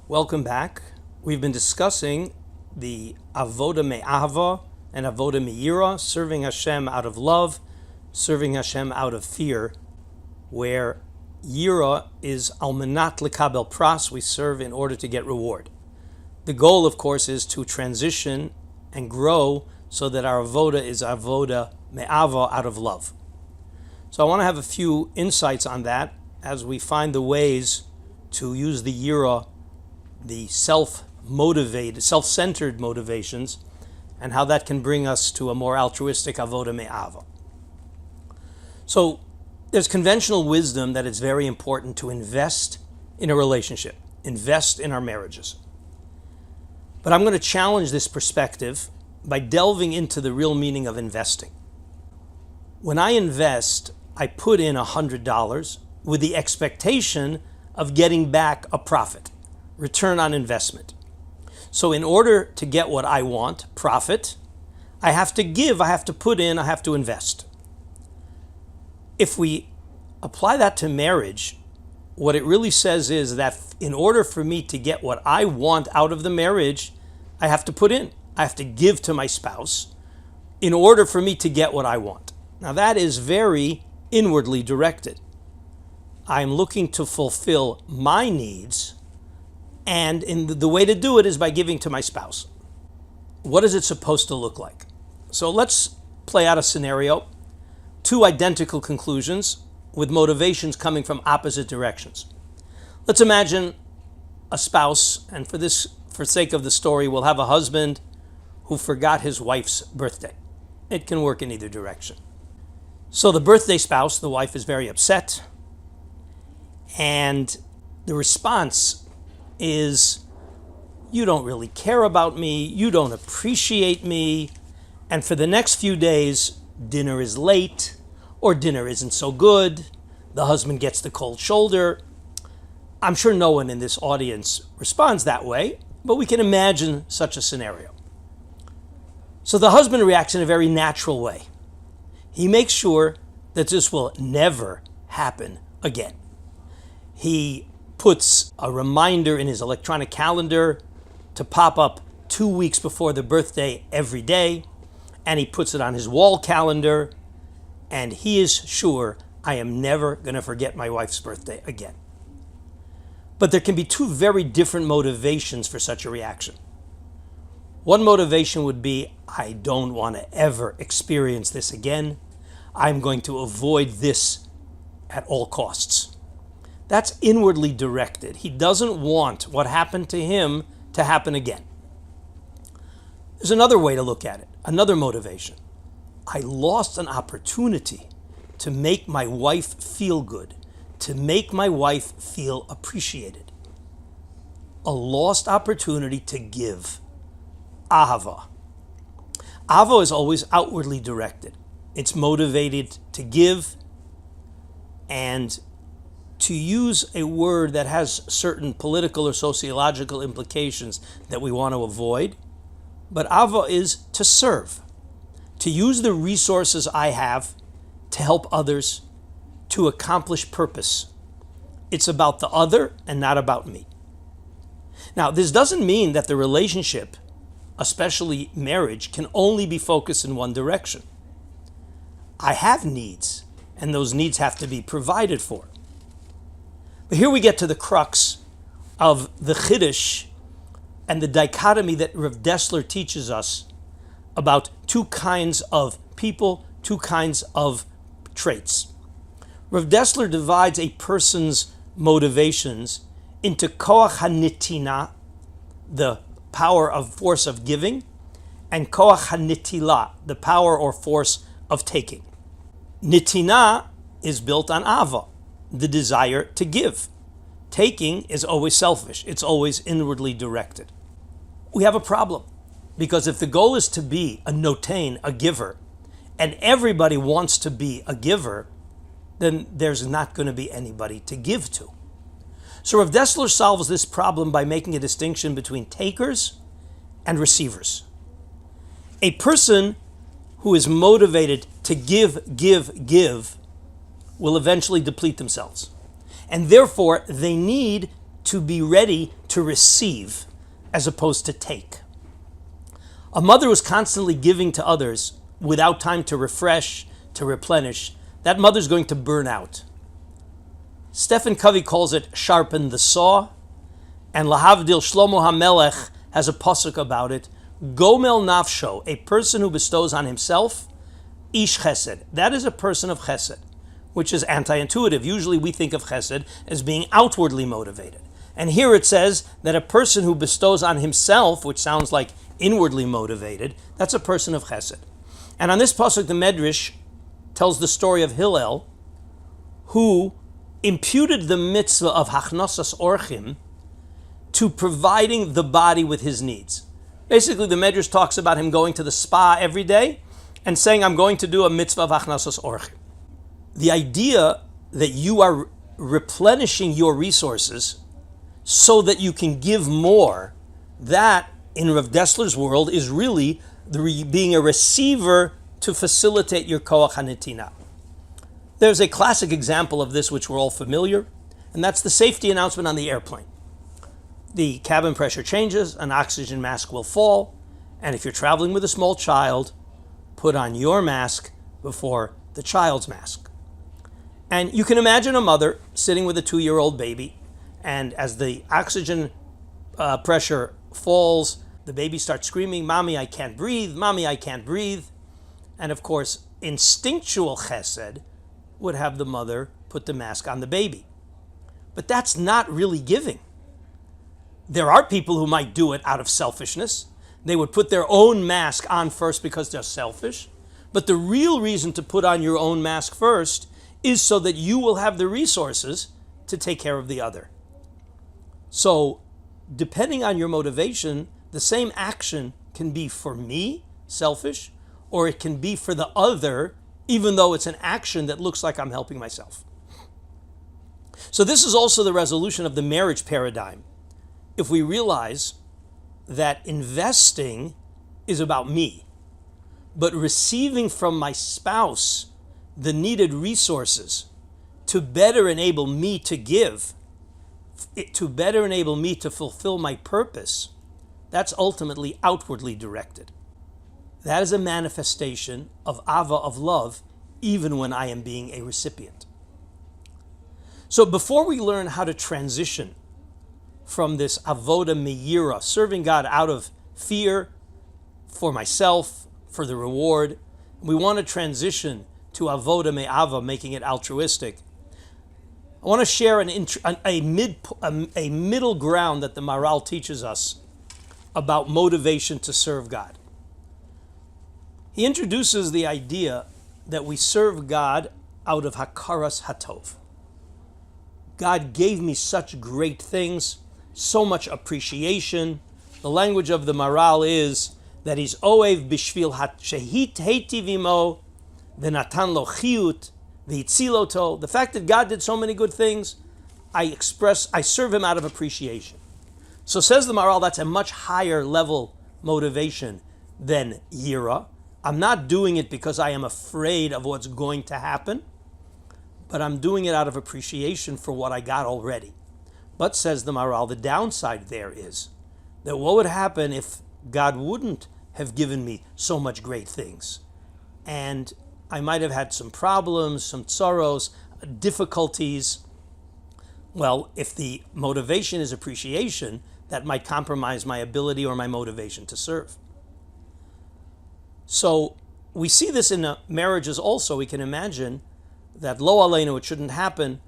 Welcome back. We've been discussing the avoda me'ahava and avoda me'ira, serving Hashem out of love, serving Hashem out of fear, where yira is almanat lekabel pras, we serve in order to get reward. The goal, of course, is to transition and grow so that our avoda is avoda me'ava, out of love. So I want to have a few insights on that as we find the ways to use the yira, the self-motivated, self-centered motivations, and how that can bring us to a more altruistic avoda me'ava. So there's conventional wisdom that it's very important to invest in a relationship, invest in our marriages. But I'm going to challenge this perspective by delving into the real meaning of investing. When I invest, I put in $100 with the expectation of getting back a profit, return on investment. So in order to get what I want, profit, I have to give, I have to put in, I have to invest. If we apply that to marriage, what it really says is that in order for me to get what I want out of the marriage, I have to put in, I have to give to my spouse in order for me to get what I want. Now that is very inwardly directed. I'm looking to fulfill my needs, and the way to do it is by giving to my spouse. What is it supposed to look like? So let's play out a scenario, two identical conclusions with motivations coming from opposite directions. Let's imagine a spouse, and for sake of the story, we'll have a husband who forgot his wife's birthday. It can work in either direction. So the birthday spouse, the wife, is very upset, and the response is, you don't really care about me, you don't appreciate me, and for the next few days, dinner is late, or dinner isn't so good, the husband gets the cold shoulder. I'm sure no one in this audience responds that way, but we can imagine such a scenario. So the husband reacts in a very natural way. He makes sure that this will never happen again. He puts a reminder in his electronic calendar to pop up 2 weeks before the birthday every day, and he puts it on his wall calendar, and he is sure, I am never going to forget my wife's birthday again. But there can be two very different motivations for such a reaction. One motivation would be, I don't want to ever experience this again. I'm going to avoid this at all costs. That's inwardly directed. He doesn't want what happened to him to happen again. There's another way to look at it, another motivation. I lost an opportunity to make my wife feel good, to make my wife feel appreciated. A lost opportunity to give. Ahava. Ahava is always outwardly directed. It's motivated to give, and to use a word that has certain political or sociological implications that we want to avoid. But ava is to serve, to use the resources I have to help others, to accomplish purpose. It's about the other and not about me. Now, this doesn't mean that the relationship, especially marriage, can only be focused in one direction. I have needs, and those needs have to be provided for. But here we get to the crux of the chiddush and the dichotomy that Rav Dessler teaches us about two kinds of people, two kinds of traits. Rav Dessler divides a person's motivations into koach hanitina, the power of force of giving, and koach hanitila, the power or force of taking. Nitina is built on ava, the desire to give. Taking is always selfish. It's always inwardly directed. We have a problem, because if the goal is to be a notain, a giver, and everybody wants to be a giver, then there's not going to be anybody to give to. So Rav Dessler solves this problem by making a distinction between takers and receivers. A person who is motivated to give will eventually deplete themselves. And therefore, they need to be ready to receive as opposed to take. A mother who's constantly giving to others without time to refresh, to replenish, that mother's going to burn out. Stephen Covey calls it sharpen the saw, and Lahavdil Shlomo HaMelech has a pasuk about it. Gomel nafsho, a person who bestows on himself, ish chesed. That is a person of chesed, which is anti-intuitive. Usually we think of chesed as being outwardly motivated. And here it says that a person who bestows on himself, which sounds like inwardly motivated, that's a person of chesed. And on this pasuk, the Medrash tells the story of Hillel, who imputed the mitzvah of hachnasas orchim to providing the body with his needs. Basically, the Medrash talks about him going to the spa every day and saying, I'm going to do a mitzvah of hachnasas orchim. The idea that you are replenishing your resources so that you can give more, that, in Rav Dessler's world, is really being a receiver to facilitate your koach hanitina. There's a classic example of this which we're all familiar, and that's the safety announcement on the airplane. The cabin pressure changes, an oxygen mask will fall, and if you're traveling with a small child, put on your mask before the child's mask. And you can imagine a mother sitting with a 2-year-old baby, and as the oxygen pressure falls, the baby starts screaming, "Mommy, I can't breathe, Mommy, I can't breathe." And of course, instinctual chesed would have the mother put the mask on the baby. But that's not really giving. There are people who might do it out of selfishness. They would put their own mask on first because they're selfish. But the real reason to put on your own mask first is so that you will have the resources to take care of the other. So, depending on your motivation, the same action can be for me, selfish, or it can be for the other, even though it's an action that looks like I'm helping myself. So this is also the resolution of the marriage paradigm. If we realize that investing is about me, but receiving from my spouse the needed resources to better enable me to give, to better enable me to fulfill my purpose, that's ultimately outwardly directed. That is a manifestation of ava, of love, even when I am being a recipient. So before we learn how to transition from this avoda meira, serving God out of fear for myself, for the reward, we want to transition to avoda me'ava, making it altruistic. I want to share a middle ground that the Maharal teaches us about motivation to serve God. He introduces the idea that we serve God out of hakaras hatov. God gave me such great things, so much appreciation. The language of the Maharal is that he's oev bishvil shehit heitiv imo v'natan lo chiyut v'hitziloto. The fact that God did so many good things, I serve him out of appreciation. So says the Maharal, that's a much higher level motivation than yira. I'm not doing it because I am afraid of what's going to happen, but I'm doing it out of appreciation for what I got already. But says the Maharal, the downside there is that what would happen if God wouldn't have given me so much great things? And I might have had some problems, some sorrows, difficulties. Well, if the motivation is appreciation, that might compromise my ability or my motivation to serve. So we see this in marriages also. We can imagine that lo aleinu, it shouldn't happen,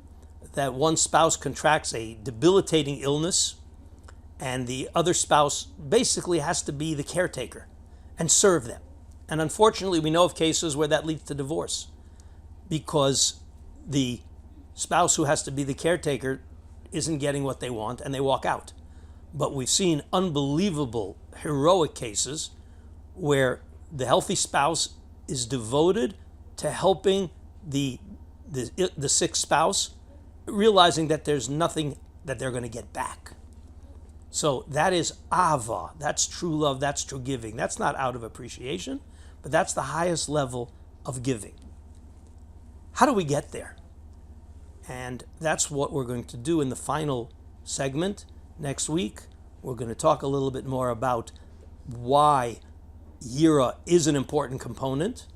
that one spouse contracts a debilitating illness and the other spouse basically has to be the caretaker and serve them. And unfortunately, we know of cases where that leads to divorce because the spouse who has to be the caretaker isn't getting what they want and they walk out. But we've seen unbelievable, heroic cases where the healthy spouse is devoted to helping the sick spouse, realizing that there's nothing that they're going to get back. So that is ava, that's true love, that's true giving. That's not out of appreciation, but that's the highest level of giving. How do we get there? And that's what we're going to do in the final segment. Next week, we're going to talk a little bit more about why Yira is an important component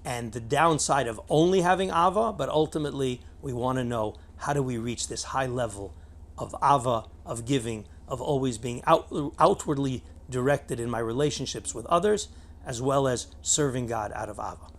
and the downside of only having Ava, but ultimately we want to know, how do we reach this high level of Ava, of giving, of always being outwardly directed in my relationships with others, as well as serving God out of Ava.